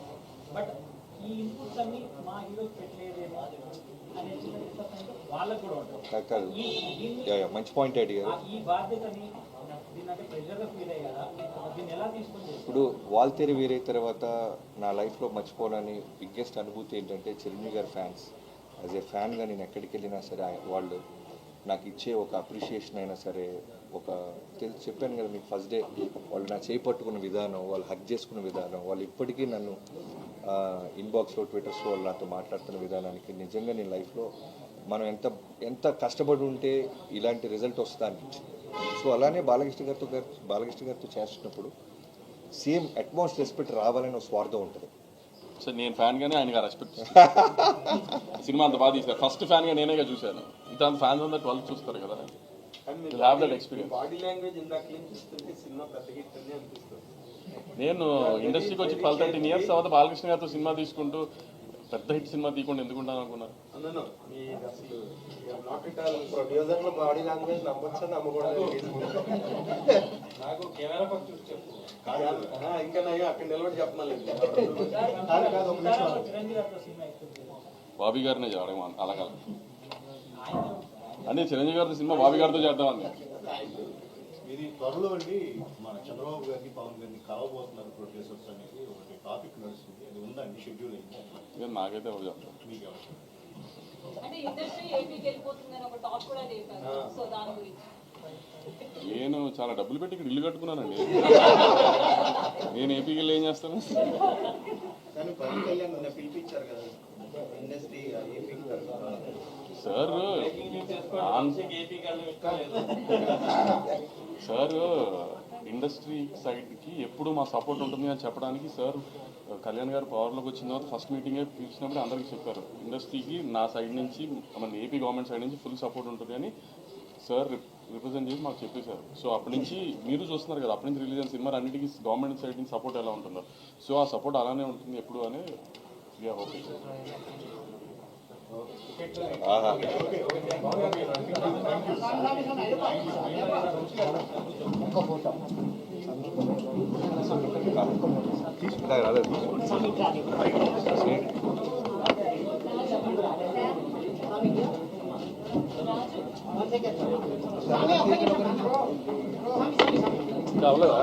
బట్ ఈ ఇన్పుట్స్ అన్ని మా హీరోకి పెట్టలేదేమో అనే చిన్న డిస్టర్బెన్స్ వాళ్ళకు కూడా ఉంటుంది. కాదు, మంచి పాయింట్ అడిగారు. ఈ బాధ్యతని దీన్ని ప్రెషర్గా ఫీల్ అయ్యారా, దీన్ని ఎలా తీసుకొని? ఇప్పుడు వాల్తేరి వీరే తర్వాత నా లైఫ్లో మర్చిపోవాలని బిగ్గెస్ట్ అనుభూతి ఏంటంటే చిరంజీవి గారి ఫ్యాన్స్. యాజ్ ఏ ఫ్యాన్గా నేను ఎక్కడికి వెళ్ళినా సరే వాళ్ళు నాకు ఇచ్చే ఒక అప్రిషియేషన్ అయినా సరే, ఒక చెప్పాను కదా మీకు ఫస్ట్ డే, వాళ్ళు నా చేయి పట్టుకున్న విధానం, వాళ్ళు హగ్ చేసుకున్న విధానం, వాళ్ళు ఇప్పటికీ నన్ను ఇన్బాక్స్లో ట్విట్టర్స్లో వాళ్ళు నాతో మాట్లాడుతున్న విధానానికి నిజంగా నేను లైఫ్లో మనం ఎంత కష్టపడి ఉంటే ఇలాంటి రిజల్ట్ వస్తా అనిపించింది. సో అలానే బాలకృష్ణ గారితో చేస్తున్నప్పుడు సేమ్ అట్మోస్ట్ రెస్పెక్ట్ రావాలని ఒక స్వార్థం ఉంటుంది. సో నేను ఫ్యాన్ గానే ఆయనగా రెస్పెక్ట్ సినిమా అంత బాగా తీసారు. ఫస్ట్ ఫ్యాన్ గా నేనేగా చూశాను, ఇంత ఫ్యాన్స్ అందరూ 12 చూస్తారు కదా. బాడీ లాంగ్వేజ్ ఇందాక ఏం చూస్తుంటే సినిమా పెద్ద హిట్ అని అనిపిస్తుంది. నేను ఇండస్ట్రీకి వచ్చి 12-13 ఇయర్స్ తర్వాత బాలకృష్ణ గారితో సినిమా తీసుకుంటూ పెద్ద హిట్ సినిమా తీయకుండా ఎందుకుంటాను అనుకున్నారు. ప్రొడ్యూసర్లు బాడీ లాంగ్వేజ్ నమ్మొచ్చా నమ్మకూడదు? నాకు కెమెరా పక్క చూసి చెప్పు, ఇంకా అక్కడ నిలబడి చెప్పమలేదు. బాబీ గారినే చేయడం అలాగా, అదే చిరంజీవి గారితో సినిమా బాబీ గారితో చేద్దామని. ఇది త్వరలో అండి మన చంద్రబాబు గారిని పవన్ గారిని కలవబోతున్నారు ప్రొడ్యూసర్స్ అనేది ఒకటి టాపిక్ నడుస్తుంది. అది ఉందండి, షెడ్యూల్ అయింది. నాకైతే ఎవరు చెప్తారు. మీకు అంటే ఇండస్ట్రీ ఏపీకి వెళ్ళిపోతుందని ఒక టాక్ కూడా లేపారు. సో దాని గురించి నేను చాలా డబ్బులు పెట్టి ఇక్కడ ఇల్లు కట్టుకున్నానండి. నేను ఏపీకి వెళ్ళి ఏం చేస్తాను? కానీ పవన్ కళ్యాణ్ పిలిపించారు కదా ఇండస్ట్రీ సార్. సార్ ఇండస్ట్రీ సైడ్కి ఎప్పుడు మా సపోర్ట్ ఉంటుంది అని చెప్పడానికి సార్ కళ్యాణ్ గారు పవర్లోకి వచ్చిన తర్వాత ఫస్ట్ మీటింగే పిలిచినప్పుడు అందరికీ చెప్పారు, ఇండస్ట్రీకి నా సైడ్ నుంచి మన ఏపీ గవర్నమెంట్ సైడ్ నుంచి ఫుల్ సపోర్ట్ ఉంటుంది అని. సార్ రిప్రజెంట్ చేసి మాకు చెప్పేశారు. సో అప్పటి నుంచి మీరు చూస్తున్నారు కదా, అప్పటి నుంచి రిలీజ్ అయిన సినిమా అన్నిటికీ గవర్నమెంట్ సైడ్ నుంచి సపోర్ట్ ఎలా ఉంటుందో, సో ఆ సపోర్ట్ అలానే ఉంటుంది ఎప్పుడు అని వీఆర్ హోపింగ్. ఆహా. తీసుకుంటా రాలేదు. కావలేదా?